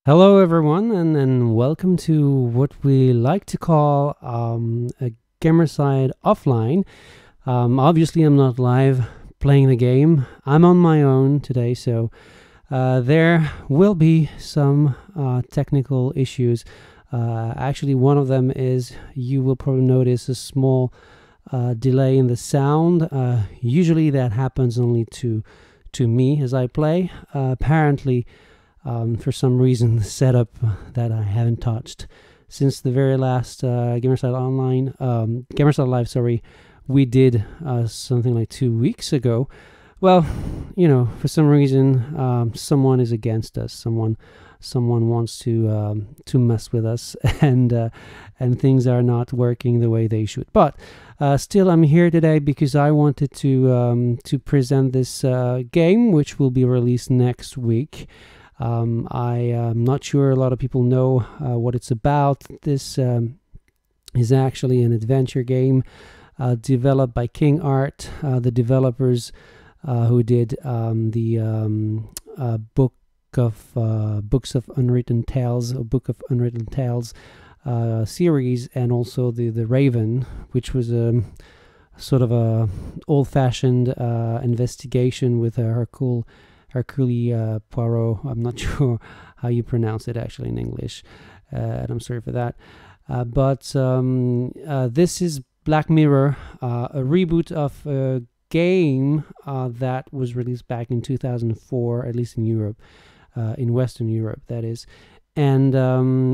Hello, everyone, and welcome to what we like to call a Gamerside offline. Obviously, I'm not live playing the game. I'm on my own today, so there will be some technical issues. Actually, one of them is you will probably notice a small delay in the sound. Usually, that happens only to me as I play. Apparently, for some reason, the setup that I haven't touched since the very last Gamerside Online, Gamerside Live, sorry, we did something like 2 weeks ago. Well, for some reason, someone is against us. Someone wants to mess with us, and things are not working the way they should. But still, I'm here today because I wanted to present this game, which will be released next week. I am not sure a lot of people know what it's about. This is actually an adventure game developed by King Art, the developers who did the Books of Unwritten Tales, or Book of Unwritten Tales series, and also the Raven, which was a sort of a old-fashioned investigation with Hercule Poirot. I'm not sure how you pronounce it actually in English, and I'm sorry for that. But this is Black Mirror, a reboot of a game that was released back in 2004, at least in Europe, in Western Europe, that is. And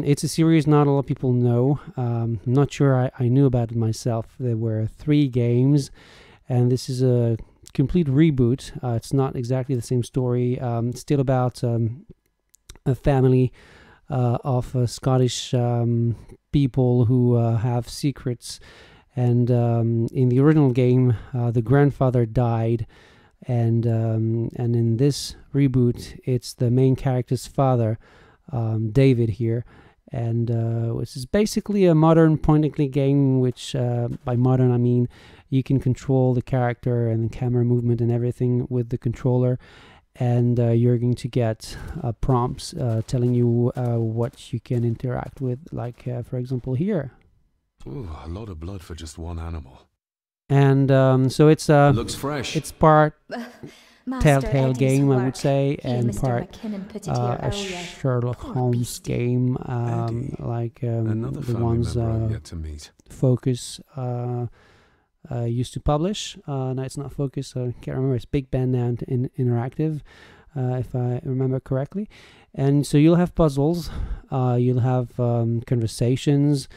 it's a series not a lot of people know. I'm not sure I knew about it myself. There were 3 games, and this is a complete reboot. It's not exactly the same story. It's still about a family of Scottish people who have secrets, and in the original game the grandfather died, and in this reboot it's the main character's father, David here, and this is basically a modern point-and-click game, which by modern I mean you can control the character and the camera movement and everything with the controller, and you're going to get prompts telling you what you can interact with, like for example here. Ooh, a lot of blood for just one animal. And so it's Looks fresh. it's part Master Telltale Eddie's game, I work. would say, He and Mr. part McKinnon put it a here earlier. Sherlock Poor Holmes beastie. game, Eddie. like Another the family ones member I've yet to meet. Focus used to publish. No, it's not Focus. I can't remember. It's Big Ben now in Interactive, if I remember correctly. And so you'll have puzzles, you'll have conversations,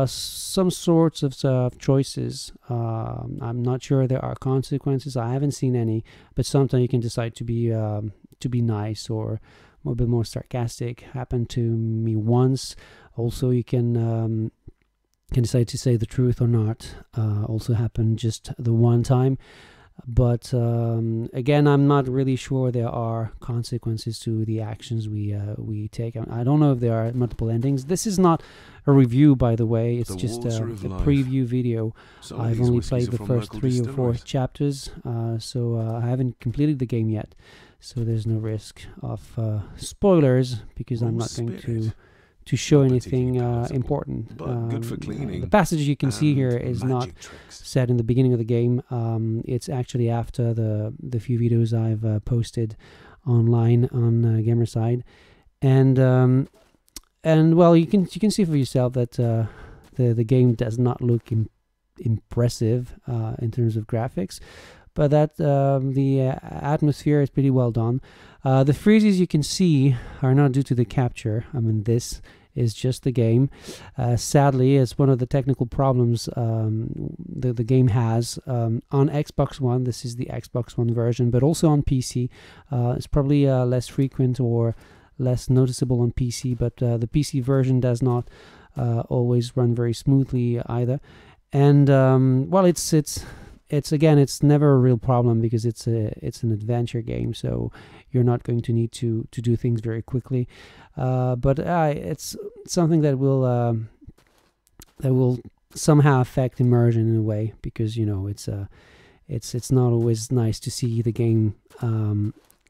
some sorts of choices. I'm not sure there are consequences. I haven't seen any, but sometimes you can decide to be nice or a bit more sarcastic. Happened to me once. Also, you can decide to say the truth or not. Also happened just the one time. But again, I'm not really sure there are consequences to the actions we take. I don't know if there are multiple endings. This is not a review, by the way. It's just a preview video. I've only played the first 3 or 4 chapters, so I haven't completed the game yet. So there's no risk of spoilers, because I'm not going to show anything important. Good for cleaning. The passage you can see here is not tricks. set in the beginning of the game. It's actually after the few videos I've posted online on Gamerside, and well, you can see for yourself that the game does not look impressive in terms of graphics, but that the atmosphere is pretty well done. The freezes you can see are not due to the capture. I mean, this is just the game. Sadly, it's one of the technical problems the game has on Xbox One. This is the Xbox One version, but also on PC. It's probably less frequent or less noticeable on PC, but the PC version does not always run very smoothly either. And well, it's never a real problem, because it's an adventure game, so you're not going to need to do things very quickly. But it's something that will somehow affect immersion in a way, because it's not always nice to see the game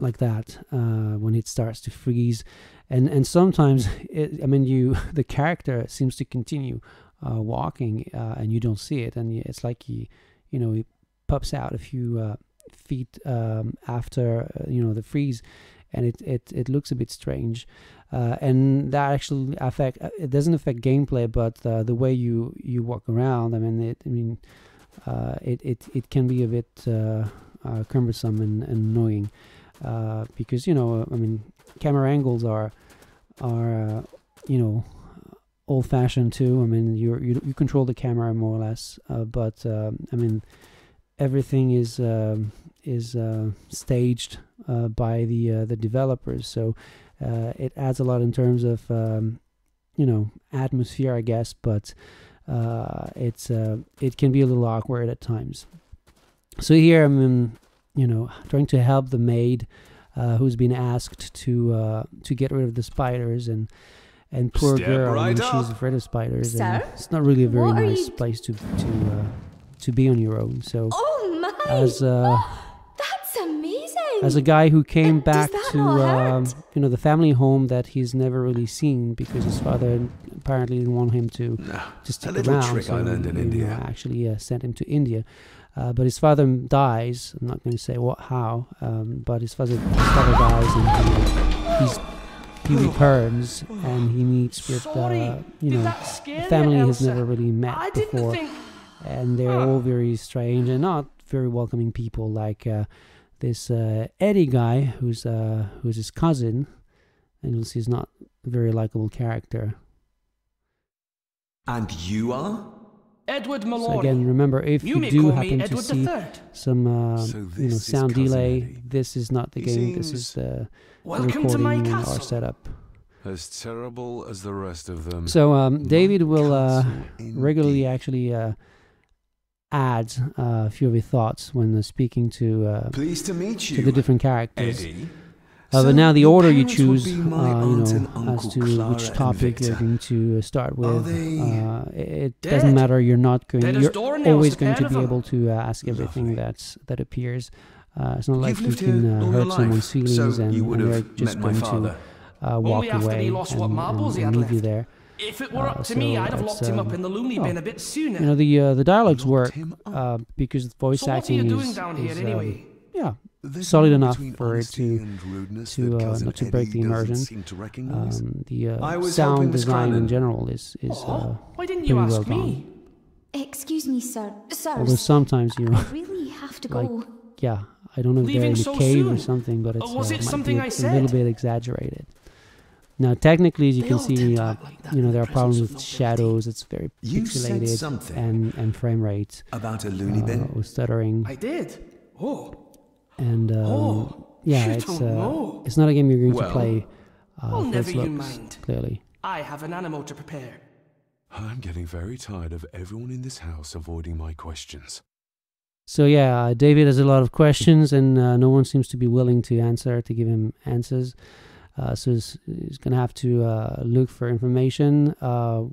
like that when it starts to freeze, and sometimes the character seems to continue walking, and you don't see it, and it's like he pops out a few feet after the freeze, and it looks a bit strange, and that actually it doesn't affect gameplay, but the way you walk around. It can be a bit cumbersome and annoying, because camera angles are old-fashioned too. You control the camera more or less, but everything is staged by the developers, so it adds a lot in terms of atmosphere, I guess, but it can be a little awkward at times. So here I'm trying to help the maid who's been asked to get rid of the spiders, and poor Step girl, right she's up. afraid of spiders. Sir? And it's not really a very What are nice you- place to be on your own. So Oh my! That's amazing! as a guy who came Does back that to not hurt? the family home that he's never really seen because his father apparently didn't want him to No, stick a little around, trick so I learned in India. actually sent him to India, but his father dies. I'm not going to say how, but his father dies, and he returns, and he meets with a family he's never really met before, and they're all very strange and not very welcoming people, like this Eddie guy who's his cousin, and you'll see he's not a very likable character. And you are? Edward So Malloy. again, remember, if You you may do call happen me to Edward see III. some So this is sound Cousin delay, Eddie. this is not the He game. This is seems the Welcome to my recording or castle. setup. As terrible as the rest of them. So David will castle regularly indeed. actually add a few of his thoughts when speaking to Pleased to meet you, the different characters. Eddie. But now the your order you parents would choose, be my aunt and as Uncle to Clara which and topic you're Victor. going to start Are with, they it dead? doesn't matter. You're not going. Dead as You're doornails, always the going pair to of be them. able to ask everything Lovely. that appears. It's not like You've you lived can here all your hurt someone's life, feelings, so and, you would and they're have just met my going father. to walk Only after away he lost what marbles he and had leave you left. there. If it were up to me, so I'd have it's, locked him up in the loony bin a bit sooner. The dialogues Locked work him up. because the voice So what are acting you doing is, down here anyway? There's solid more enough between for it honesty to- and rudeness to, that Cousin not to break Eddie the doesn't immersion. seem to recognize. The I was sound hoping Miss design in Cranon- general is Oh, why didn't you pretty ask well me? Excuse me, sir. although Sir, sometimes I really have to like, go. I don't know if they're Leaving in a so cave or soon? something, but it's Was it might something be I a said? little bit exaggerated. Now, technically, as you They can all tend see, to act like that in there are the problems presence with of nobility. shadows. It's very You said pixelated something and frame rate about a loony bin? with stuttering. I did. Oh, And you it's don't know. it's not a game you're going Well, to play Well, for never its you looks, mind. clearly. I have an animal to prepare. I'm getting very tired of everyone in this house avoiding my questions. So yeah, David has a lot of questions, and no one seems to be willing to give him answers. So he's going to have to look for information,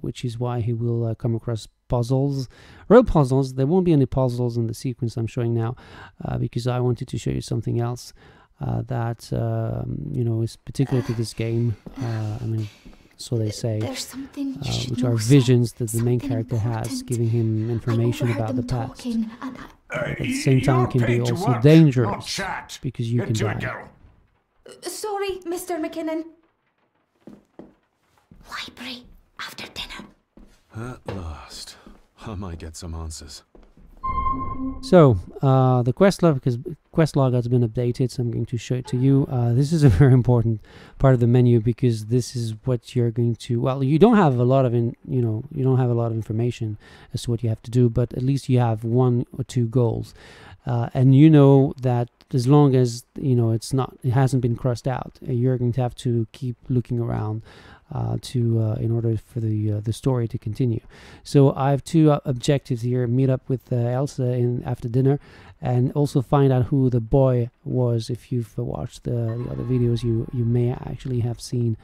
which is why he will come across puzzles. Real puzzles. There won't be any puzzles in the sequence I'm showing now, because I wanted to show you something else that is particular to this game. So they say, There's something you should which know, are sir. visions that the main Something character has, important. giving him I information overheard about the them past. talking, and At the same time, can be also dangerous because you can die. Sorry, Mr. McKinnon. Library after dinner. At last, I might get some answers. So the quest log has been updated, so I'm going to show it to you. This is a very important part of the menu because this is what you're going to. Well, you don't have a lot of you don't have a lot of information as to what you have to do, but at least you have one or two goals, and you know that as long as it hasn't been crossed out, you're going to have to keep looking around. In order for the story to continue. So I have two objectives here: meet up with Elsa after dinner, and also find out who the boy was. If you've watched the other videos, you may actually have seen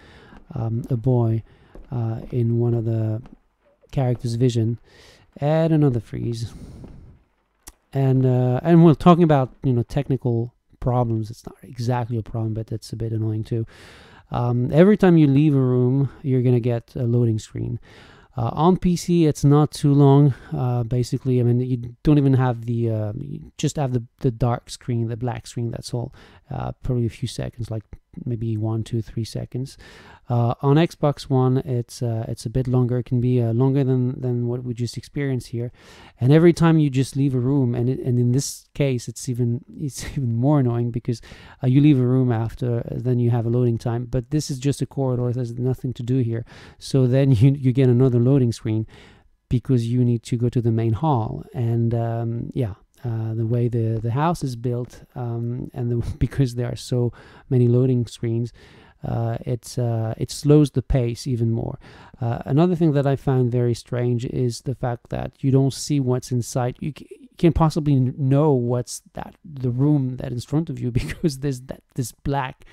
a boy in one of the characters' vision. And another freeze. And we're talking about technical problems. It's not exactly a problem, but it's a bit annoying too. Every time you leave a room, you're gonna get a loading screen. On PC, it's not too long. Basically, I mean, you don't even have you just have the dark screen, the black screen. That's all. Probably a few seconds, like maybe 1, 2, 3 seconds. On Xbox One, it's a bit longer. It can be longer than what we just experienced here. And every time you just leave a room, and in this case, it's even more annoying because you leave a room after, then you have a loading time. But this is just a corridor. There's nothing to do here. So then you get another loading screen because you need to go to the main hall. And the way the house is built, because there are so many loading screens, it slows the pace even more. Another thing that I found very strange is the fact that you don't see what's inside. You can't possibly know what's the room that is in front of you because there's this black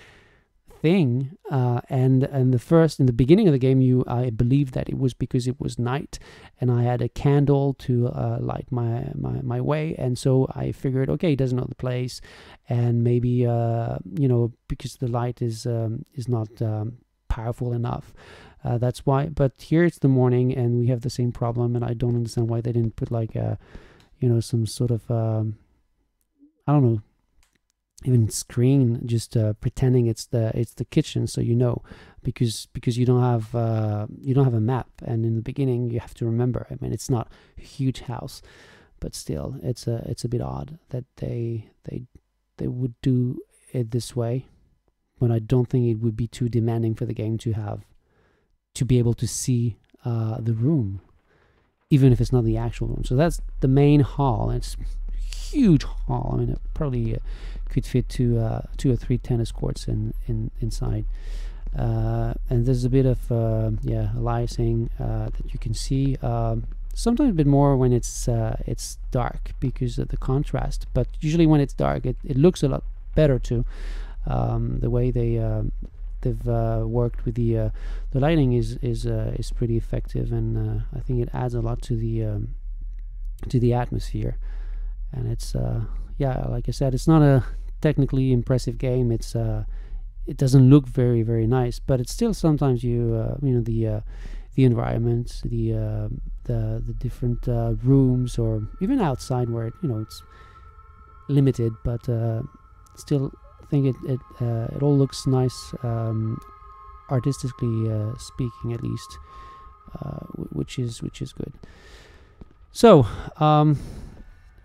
thing, and in the beginning of the game, I believed that it was because it was night, and I had a candle to light my way, and so I figured, okay, he doesn't know the place, and maybe because the light is not powerful enough. That's why. But here it's the morning, and we have the same problem, and I don't understand why they didn't put like some sort of I don't know, even screen, just pretending it's the kitchen, so because you don't have a map, and in the beginning you have to remember. I mean, it's not a huge house, but still, it's a bit odd that they would do it this way. But I don't think it would be too demanding for the game to be able to see the room, even if it's not the actual room. So that's the main hall. It's huge hall. I mean, it probably could fit 2 or 3 tennis courts inside. And there's a bit of aliasing that you can see. Sometimes a bit more when it's dark because of the contrast. But usually when it's dark, it looks a lot better too. The way they've worked with the lighting is pretty effective, and I think it adds a lot to the atmosphere. And it's like I said, it's not a technically impressive game. It doesn't look very, very nice, but it's still sometimes the environments, the different rooms, or even outside where it's limited, but still think it all looks nice, artistically speaking, at least, which is good. So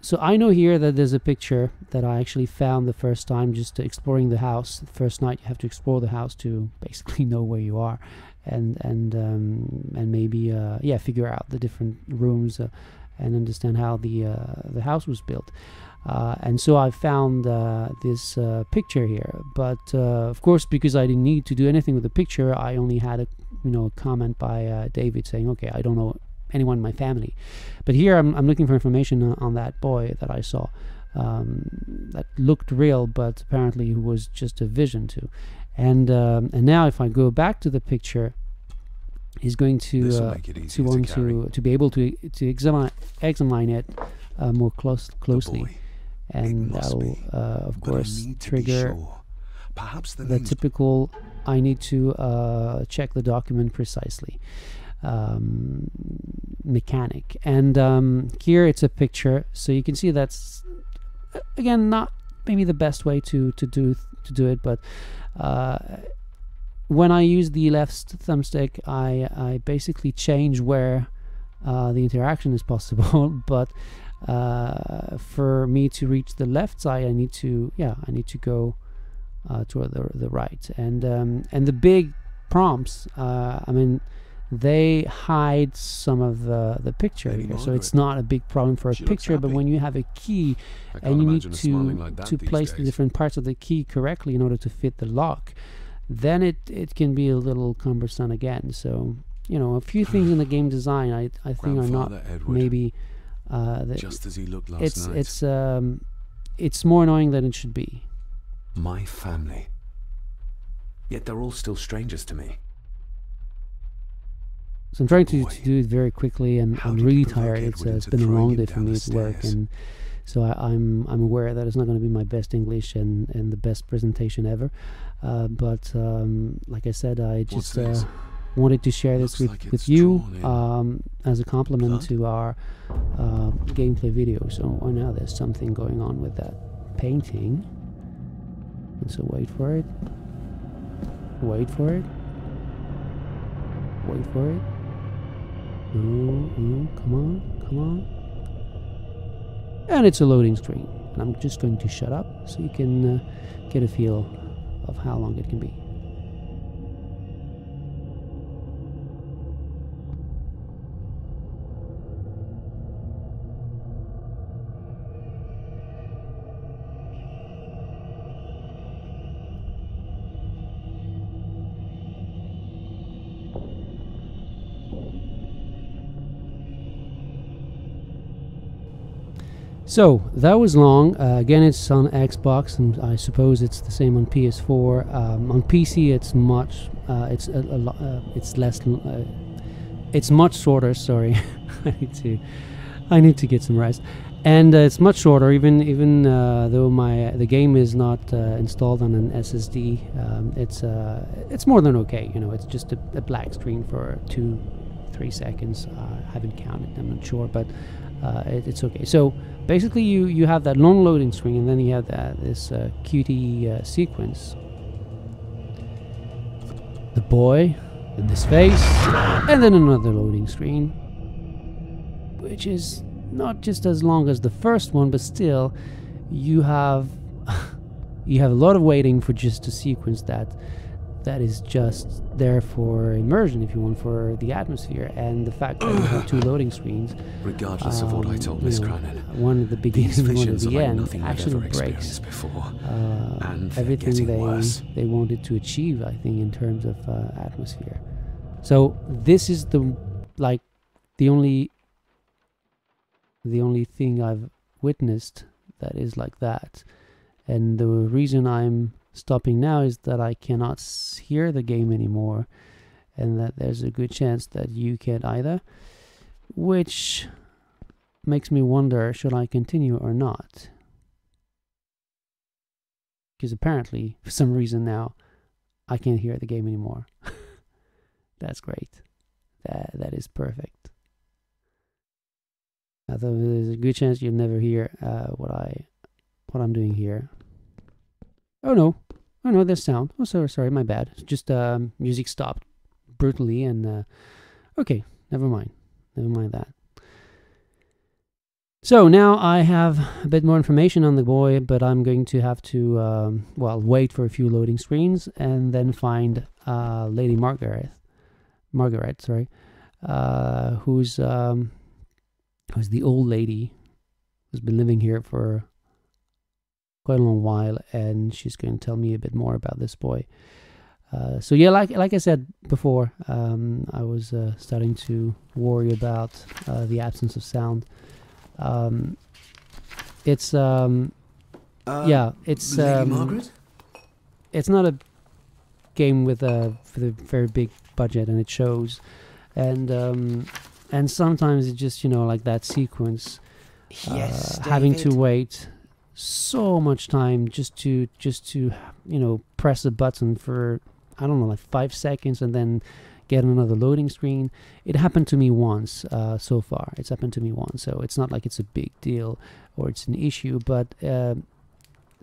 so I know here that there's a picture that I actually found the first time just exploring the house. The first night you have to explore the house to basically know where you are, and maybe figure out the different rooms and understand how the house was built. And so I found this picture here, but of course, because I didn't need to do anything with the picture, I only had a comment by David saying, okay, I don't know anyone in my family. But here I'm looking for information on that boy that I saw that looked real, but apparently who was just a vision too. And now if I go back to the picture, he's going to want to be able to examine it more closely, and that'll of course trigger the typical I need to check the document precisely mechanic. And here it's a picture, so you can see that's again not maybe the best way to do it, but when I use the left thumbstick, I basically change where the interaction is possible, but for me to reach the left side, I need to go toward the right. And the big prompts, I mean, they hide some of the picture here, so it's not a big problem for a picture. But when you have a key and you need to place the different parts of the key correctly in order to fit the lock, then it can be a little cumbersome again. So a few things in the game design I think are not maybe just as he looked last night. It's more annoying than it should be. My family. Yet they're all still strangers to me. So I'm trying to do it very quickly, and I'm really tired. It's been a long day for me at work, and So I'm aware that it's not going to be my best English and the best presentation ever, but like I said, I What's just this? wanted to share this Looks like with it's you drawn as a compliment blood? to our gameplay video. So now there's something going on with that painting, and so wait for it, wait for it, wait for it. Oh, come on, come on. And it's a loading screen. And I'm just going to shut up so you can get a feel of how long it can be. So that was long. Again, it's on Xbox, and I suppose it's the same on PS4. On PC, it's much. It's less. It's much shorter. Sorry, I need to get some rest. And it's much shorter, even though the game is not installed on an SSD. It's more than okay. You know, it's just a black screen for 2-3 seconds. I haven't counted. I'm not sure, but it's okay. So basically, you have that long loading screen, and then you have this cutie sequence. The boy in this face, and then another loading screen, which is not just as long as the first one, but still, you have a lot of waiting for just a sequence that is just there for immersion, if you want, for the atmosphere, and the fact that you have 2 loading screens. Regardless of what I told Miss Cranen, one at the beginning, these one at visions are the like end, nothing I've actually ever breaks experienced before, and they're everything getting worse. they wanted to achieve, I think, in terms of atmosphere. So this is the only thing I've witnessed that is like that, and the reason I'm stopping now is that I cannot hear the game anymore, and that there's a good chance that you can't either, which makes me wonder, should I continue or not? Because apparently, for some reason now, I can't hear the game anymore. That's great. That is perfect. Although there's a good chance you'll never hear what I'm doing here. Oh no, there's sound. Oh, sorry, my bad. It's just music stopped brutally, and okay, never mind that. So now I have a bit more information on the boy, but I'm going to have to wait for a few loading screens and then find Lady Margaret, sorry, who's the old lady who's been living here for quite a long while, and she's going to tell me a bit more about this boy. So yeah, like I said before, I was starting to worry about the absence of sound. It's Lady Margaret? It's not a game with a very big budget, and it shows, and sometimes it's just, like that sequence, Yes, having to David. wait so much time just to press a button for, I don't know, like 5 seconds, and then get another loading screen. It happened to me once so far. It's happened to me once, so it's not like it's a big deal or it's an issue, but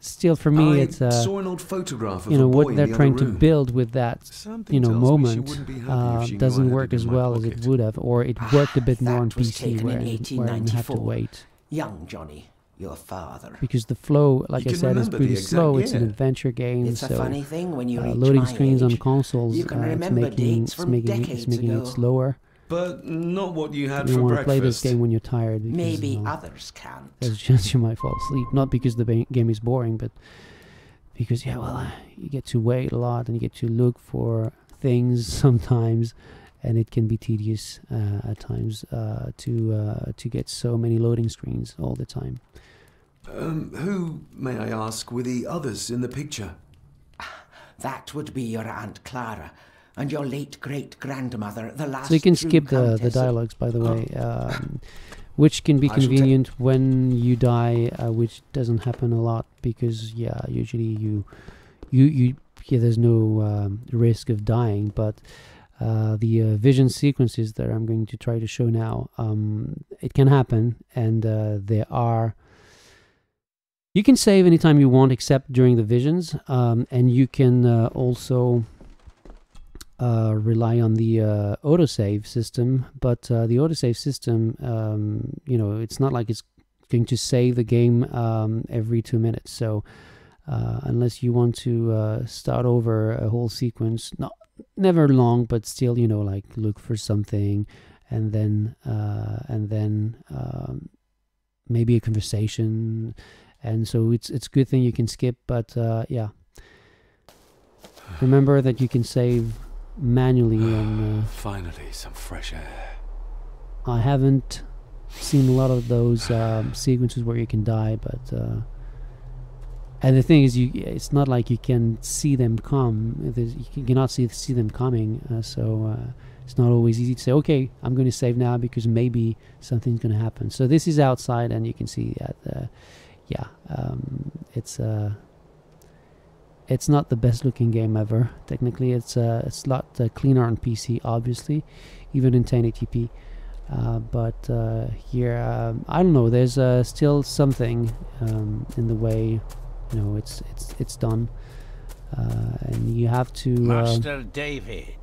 still, for me, it's saw an old photograph of a boy what in they're the other trying to room. build with that Something tells me she moment wouldn't be happy if she knew I doesn't had work it in as my well as it pocket. would have, or it worked a bit more on That was PC taken where in you have to 1894. wait, Young Johnny, your father. because the flow, like You I can said, is remember pretty the exact slow. It's an year. adventure game, It's a so funny thing when you reach loading my screens on age. consoles, You can it's remember making dates from decades it ago. slower. But not what you had You for want to play this breakfast. game when you're tired, because Maybe others can't. there's a chance you might fall asleep. Not because the game is boring, but because you get to wait a lot, and you get to look for things sometimes, and it can be tedious at times to get so many loading screens all the time. Who, may I ask, were the others in the picture? That would be your Aunt Clara and your late great-grandmother, the last So you can true skip the Countess of- dialogues, by the way. which can be I shall take- convenient when you die, which doesn't happen a lot because usually there's no risk of dying, but the vision sequences that I'm going to try to show now, it can happen, and you can save anytime you want except during the visions, and you can also rely on the autosave system, but the autosave system, it's not like it's going to save the game every 2 minutes. So unless you want to start over a whole sequence, never long, but still, like look for something, and then maybe a conversation, and so it's a good thing you can skip. But yeah, remember that you can save manually, and Finally, some fresh air. I haven't seen a lot of those sequences where you can die, but and the thing is, it's not like you can see them come. You cannot see them coming, so it's not always easy to say, okay, I'm going to save now because maybe something's going to happen. So this is outside, and you can see that it's not the best looking game ever. Technically, it's a lot cleaner on PC, obviously, even in 1080p. But here, I don't know. There's still something in the way, it's done, and you have to. Master David.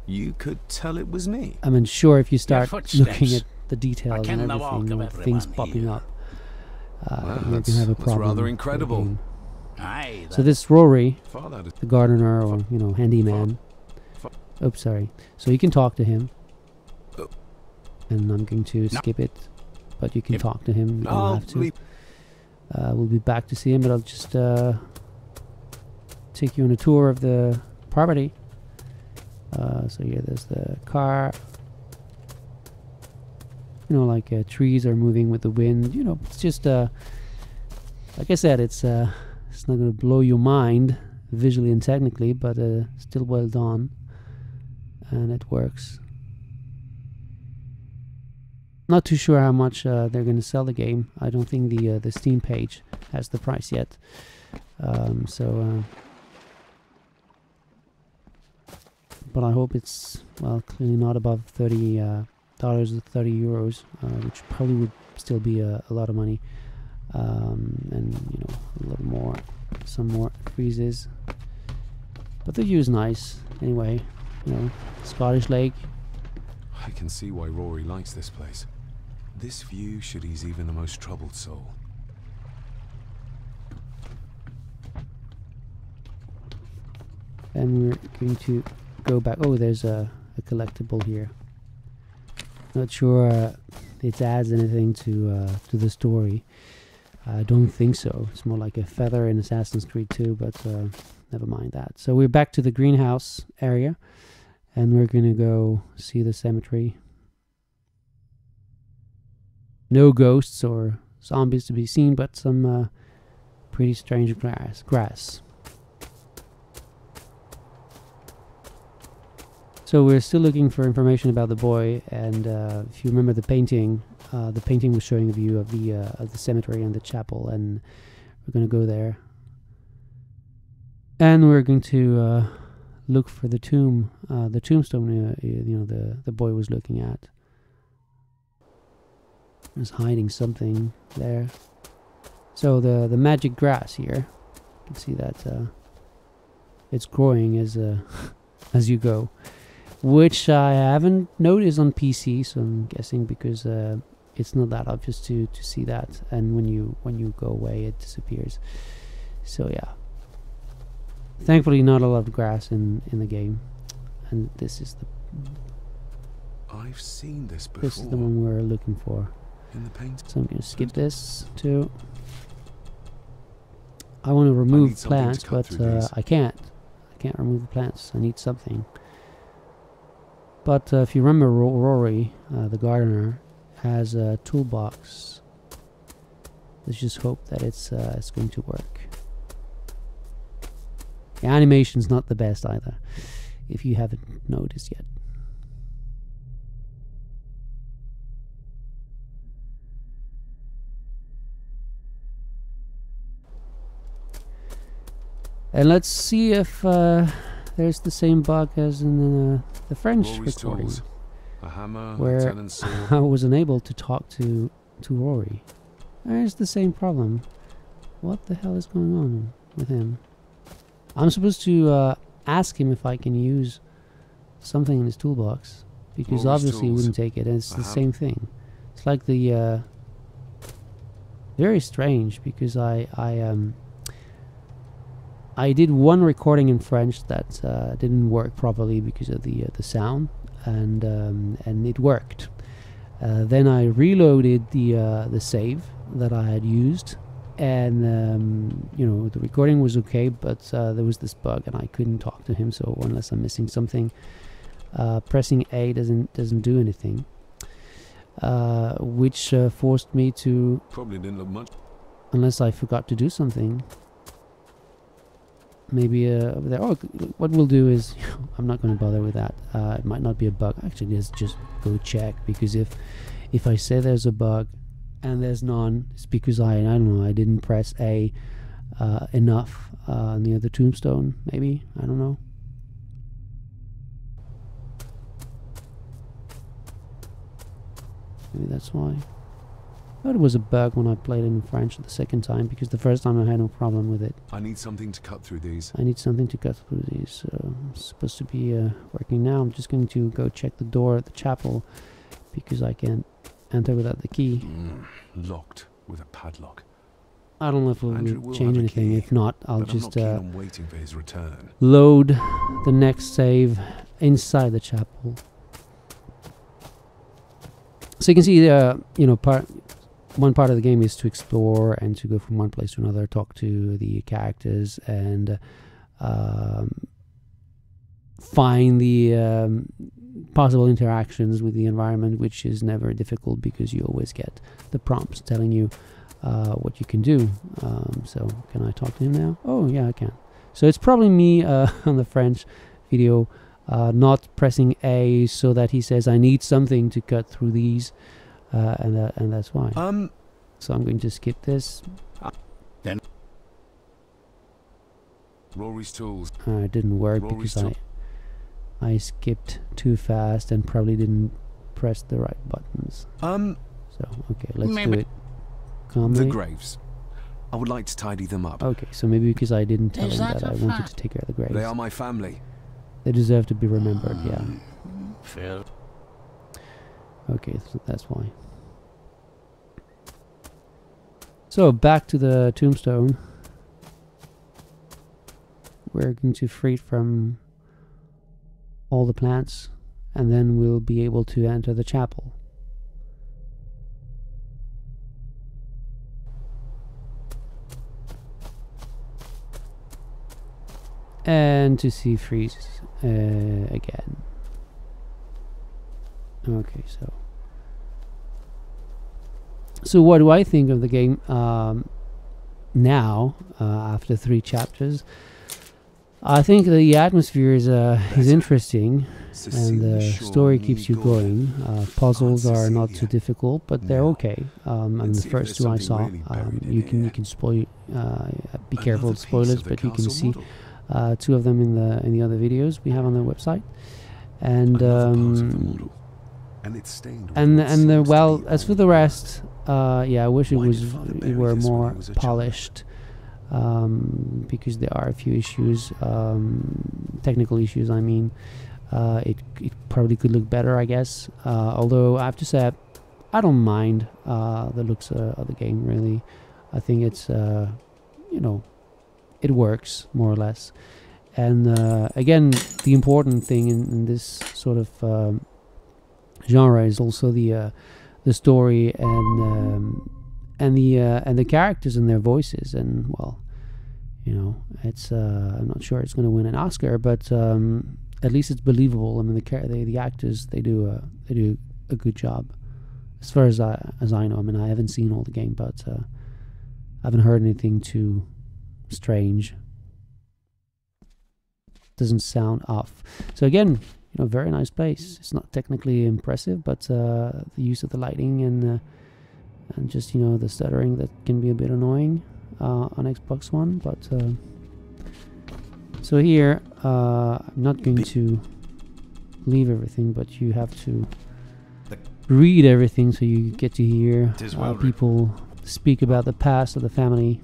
You could tell it was me. I mean, sure, if you start footsteps. looking at the details I and ken the walk everything, of things everyone popping here. up, Wow, you can have a that's problem. rather with the incredible. game. Aye, So this Rory, Far that is. the gardener, or handyman. Oops, sorry. So you can talk to him, Oh. and I'm going to skip it, but you can Yep. talk to him. You don't I'll have to. leave. We'll be back to see him, but I'll just take you on a tour of the property. So here, there's the car. Trees are moving with the wind. It's just like I said, it's not going to blow your mind visually and technically, but still well done, and it works. Not too sure how much they're going to sell the game. I don't think the Steam page has the price yet. But I hope it's clearly not above $30 or €30, which probably would still be a lot of money. And a little more, some more freezes. But the view is nice anyway. Scottish Lake. I can see why Rory likes this place. This view should ease even the most troubled soul. And we're going to go back. Oh, there's a collectible here. Not sure it adds anything to the story. I don't think so. It's more like a feather in Assassin's Creed 2, but never mind that. So we're back to the greenhouse area, and we're going to go see the cemetery. No ghosts or zombies to be seen, but some pretty strange grass. So we're still looking for information about the boy, and if you remember the painting was showing a view of the cemetery and the chapel, and we're going to go there. And we're going to look for the tombstone the boy was looking at. There's hiding something there. So the magic grass here, you can see that it's growing as as you go, which I haven't noticed on PC. So I'm guessing because it's not that obvious to see that, and when you go away, it disappears. So yeah, thankfully not a lot of grass in the game, and this is I've seen this before. this is the one we're looking for. In the paint. So I'm going to skip this too. I want to remove need something to plants, cut but through these. I can't remove the plants. I need something. But if you remember, Rory, the gardener, has a toolbox. Let's just hope that it's going to work. The animation's not the best either, if you haven't noticed yet. And let's see if there's the same bug as in the French Rory's recording, tools. A hammer, where lieutenant's sword. I was unable to talk to Rory. There's the same problem. What the hell is going on with him? I'm supposed to ask him if I can use something in his toolbox, because Rory's obviously he tools. wouldn't take it, and it's the Uh-huh. same thing. It's like the very strange, because I did one recording in French that didn't work properly because of the sound, and it worked. Then I reloaded the save that I had used, and you know, the recording was okay, but there was this bug and I couldn't talk to him. So unless I'm missing something, pressing A doesn't do anything, which forced me to, Probably didn't look much. unless I forgot to do something. Maybe over there. Oh, what we'll do is, I'm not going to bother with that. It might not be a bug. Actually, let's just go check, because if I say there's a bug and there's none, it's because I don't know, I didn't press A enough near the tombstone. Maybe, I don't know. Maybe that's why. I thought it was a bug when I played it in French the second time, because the first time I had no problem with it. I need something to cut through these. I need something to cut through these. It's supposed to be working now. I'm just going to go check the door at the chapel, because I can't enter without the key. Locked with a padlock. I don't know if it Andrew will will change have a anything. key, If not, I'll But I'm just not keen on waiting for his return. load the next save inside the chapel. So you can see, you know, one part of the game is to explore and to go from one place to another, talk to the characters, and find the possible interactions with the environment, which is never difficult because you always get the prompts telling you what you can do. So can I talk to him now? Oh yeah, I can. So it's probably me on the French video not pressing A so that he says I need something to cut through these, and that's why. So I'm going to skip this. Rory's tools. It didn't work Rory's because I skipped too fast and probably didn't press the right buttons. So okay, let's do it calmly. The graves. I would like to tidy them up. Okay, so maybe because I didn't tell Is him that that I a wanted fact? to take care of the graves. They are my family. They deserve to be remembered, yeah. Phil. Okay, so that's why. So back to the tombstone. We're going to free it from all the plants, and then we'll be able to enter the chapel. And to see freeze again. Okay, so what do I think of the game now, after 3 chapters? I think the atmosphere is interesting, and the story keeps you going. Puzzles are not too difficult, but they're okay. And the first 2 I saw, you can spoil. Be careful with spoilers, but you can see 2 of them in the other videos we have on the website. And well, as for the rest, yeah, I wish it were more polished, because there are a few issues, technical issues. I mean, it probably could look better, I guess. Although I have to say, I don't mind the looks of the game. Really, I think it's you know, it works more or less. And again, the important thing in this sort of genre is also the story and the characters and their voices. And well, you know, it's I'm not sure it's going to win an Oscar, but at least it's believable. I mean, the actors, they do a good job, as far as I know. I mean, I haven't seen all the game, but I haven't heard anything too strange. Doesn't sound off. So again, you know, very nice place. It's not technically impressive, but the use of the lighting and just, you know, the stuttering, that can be a bit annoying on Xbox One. But So here, I'm not going to leave everything, but you have to read everything so you get to hear people speak about the past of the family.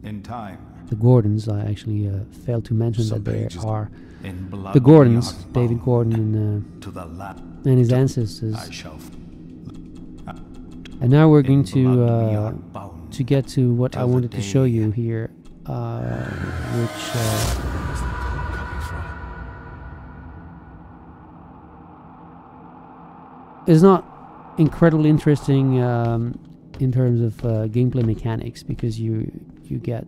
In time. The Gordons, I actually failed to mention Some that there pages are In blood the Gordons, we are David bound Gordon to the land. and his ancestors. I shall. And now we're going In blood we are to bound get to what I till the wanted to show day. you here, which Where's the call coming from? is not incredibly interesting in terms of gameplay mechanics, because you get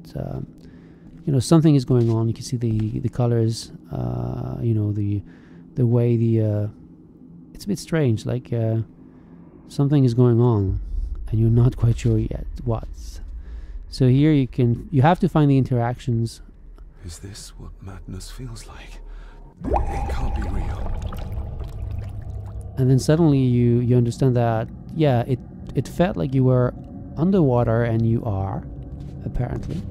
you know, something is going on. You can see the colors, you know, the way it's a bit strange, like something is going on and you're not quite sure yet what. So here you have to find the interactions. Is this what madness feels like? It can't be real. And then suddenly you understand that, yeah, it felt like you were underwater, and you are, apparently.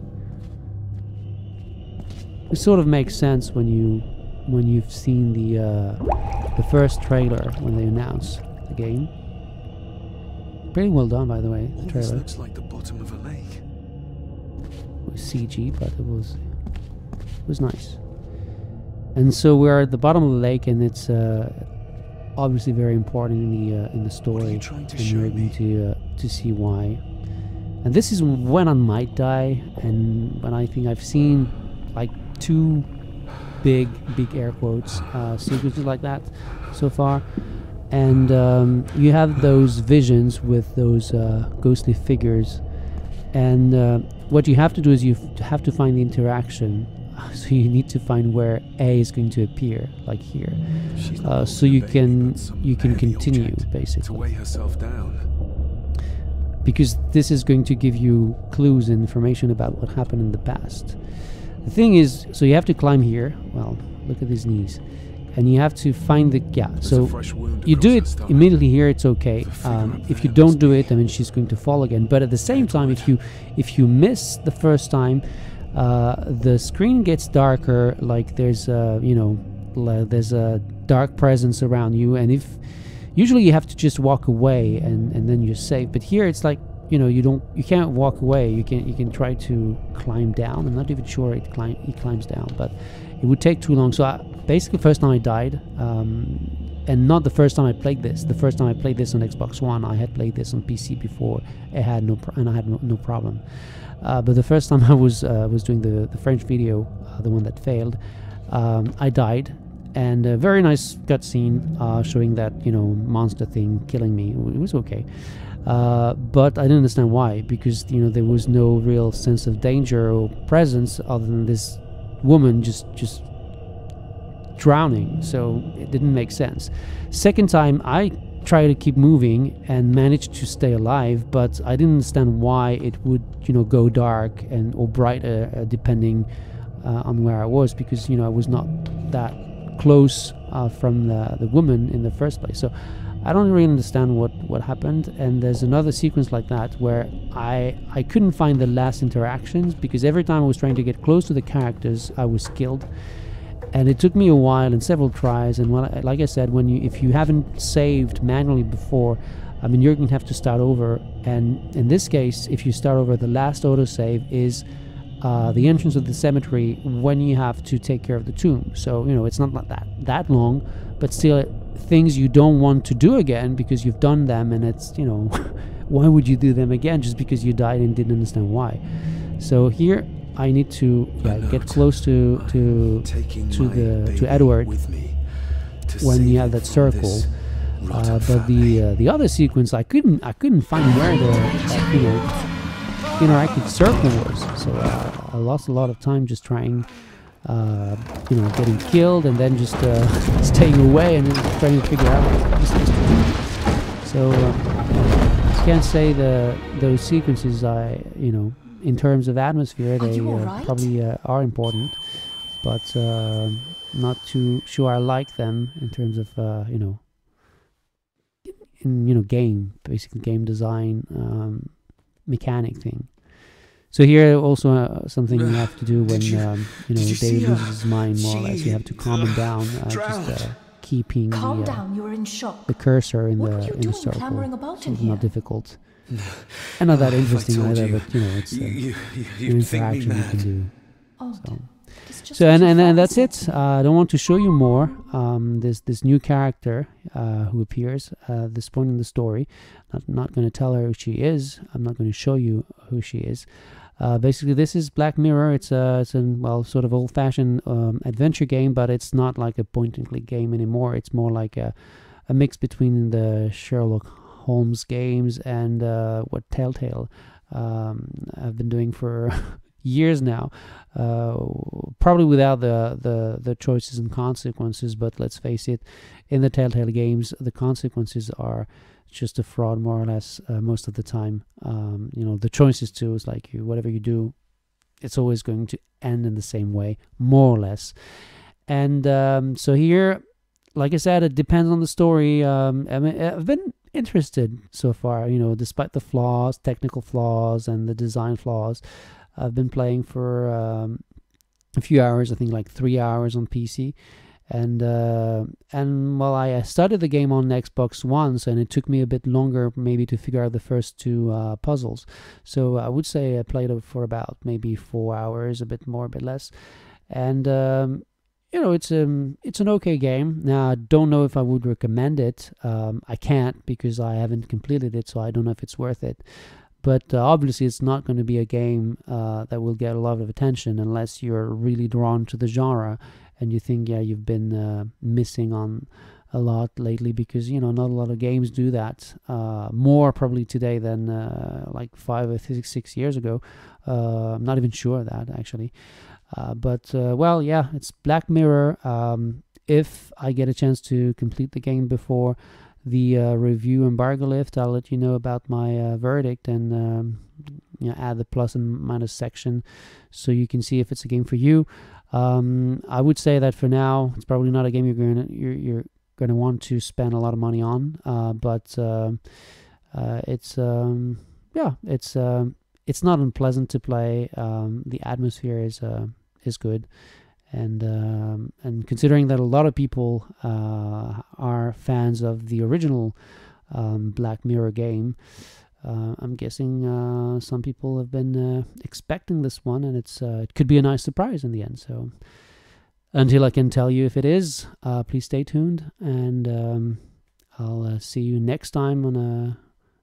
It sort of makes sense when you've seen the first trailer when they announced the game. Pretty well done, by the way, the All this trailer. looks like the bottom of a lake. It was CG, but it was nice. And so we're at the bottom of the lake, and it's obviously very important in the story. What are you trying to and show you're me? going to see why. And this is when I might die, and when I think I've seen like 2 big air quotes sequences like that so far. And you have those visions with those ghostly figures, and what you have to do is you have to find the interaction. So you need to find where A is going to appear, like here, She's not so holding you a baby, can but some you can heavy continue object to basically, weigh herself down. because this is going to give you clues and information about what happened in the past. The thing is, so you have to climb here. Well, look at his knees, and you have to find the There's a So fresh wound you do across her it stomach. immediately here, it's okay. The figure up If you there don't must do be it, I mean, she's going to fall again. But at the same time, if you miss the first time, the screen gets darker. Like there's you know, there's a dark presence around you, and if usually you have to just walk away and then you're safe. But here it's like, you know, you can't walk away. You can try to climb down. I'm not even sure it climbs down, but it would take too long. So basically, first time I died, and not the first time I played this. The first time I played this on Xbox One, I had played this on PC before. I had no problem. But the first time I was doing the French video, the one that failed, I died, and a very nice cutscene showing that, you know, monster thing killing me. It was okay, but I didn't understand why, because, you know, there was no real sense of danger or presence other than this woman just drowning. So it didn't make sense. Second time I try to keep moving and manage to stay alive, but I didn't understand why it would, you know, go dark or brighter depending on where I was, because, you know, I was not that close from the woman in the first place. So I don't really understand what happened. And there's another sequence like that where I couldn't find the last interactions, because every time I was trying to get close to the characters, I was killed. And it took me a while and several tries. And like I said, if you haven't saved manually before, I mean, you're going to have to start over. And in this case, if you start over, the last autosave is the entrance of the cemetery when you have to take care of the tomb. So, you know, it's not like that long, but still things you don't want to do again because you've done them, and it's, you know, why would you do them again just because you died and didn't understand why? So here I need to get close to Edward when you have that circle. But the other sequence, I couldn't find where the interactive circle was. So I lost a lot of time just trying, you know, getting killed and then just staying away and then trying to figure out what this is to do. So I can't say those sequences, you know, in terms of atmosphere, they probably are important, but not too sure I like them in terms of you know, basically game design mechanic thing. So here also something you have to do when Did you David see her? loses his mind, more or less. You have to calm him down, just keeping Calm the down, you were in shock. cursor in What were the you in the doing circle. clambering about So in it's here? not difficult, and not that If I interesting told either. you, But it's you'd an think me interaction you can mad. do. Oh, So. it's just So what and your and, father and that's said it. to me. I don't want to show you more. This new character who appears at this point in the story. Not going to tell her who she is. I'm not going to show you who she is. Basically, this is Black Mirror. It's a sort of old-fashioned adventure game, but it's not like a point-and-click game anymore. It's more like a mix between the Sherlock Holmes games and what Telltale have been doing for years now, probably without the choices and consequences. But let's face it, in the Telltale games, the consequences are just a fraud, more or less, most of the time. The choices too is like whatever you do, it's always going to end in the same way, more or less. And so here, like I said, it depends on the story. I mean, I've been interested so far, despite the flaws, technical flaws, and the design flaws. I've been playing for a few hours, I think like 3 hours on PC. And well, I started the game on Xbox One, and it took me a bit longer maybe to figure out the first two puzzles. So I would say I played it for about maybe 4 hours, a bit more, a bit less. And it's an okay game. Now I don't know if I would recommend it. I can't because I haven't completed it, so I don't know if it's worth it. But obviously, it's not going to be a game that will get a lot of attention unless you're really drawn to the genre and you think, you've been missing on a lot lately, because not a lot of games do that. More probably today than like 5 or 6 years ago. I'm not even sure of that actually. But it's Black Mirror. If I get a chance to complete the game before the review embargo lift, I'll let you know about my verdict and add the plus and minus section so you can see if it's a game for you. I would say that for now it's probably not a game you're gonna want to spend a lot of money on, but it's not unpleasant to play. The atmosphere is good. And considering that a lot of people are fans of the original Black Mirror game, I'm guessing some people have been expecting this one, and it could be a nice surprise in the end. So until I can tell you if it is, please stay tuned, and I'll see you next time on a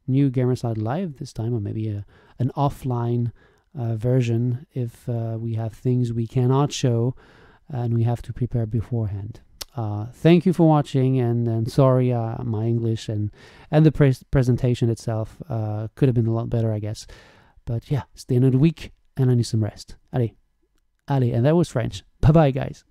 new Gamerside Live this time, or maybe an offline version if we have things we cannot show and we have to prepare beforehand. Thank you for watching, and sorry my English and the presentation itself could have been a lot better, I guess. But yeah, it's the end of the week and I need some rest. Allez, and that was French. Bye bye, guys.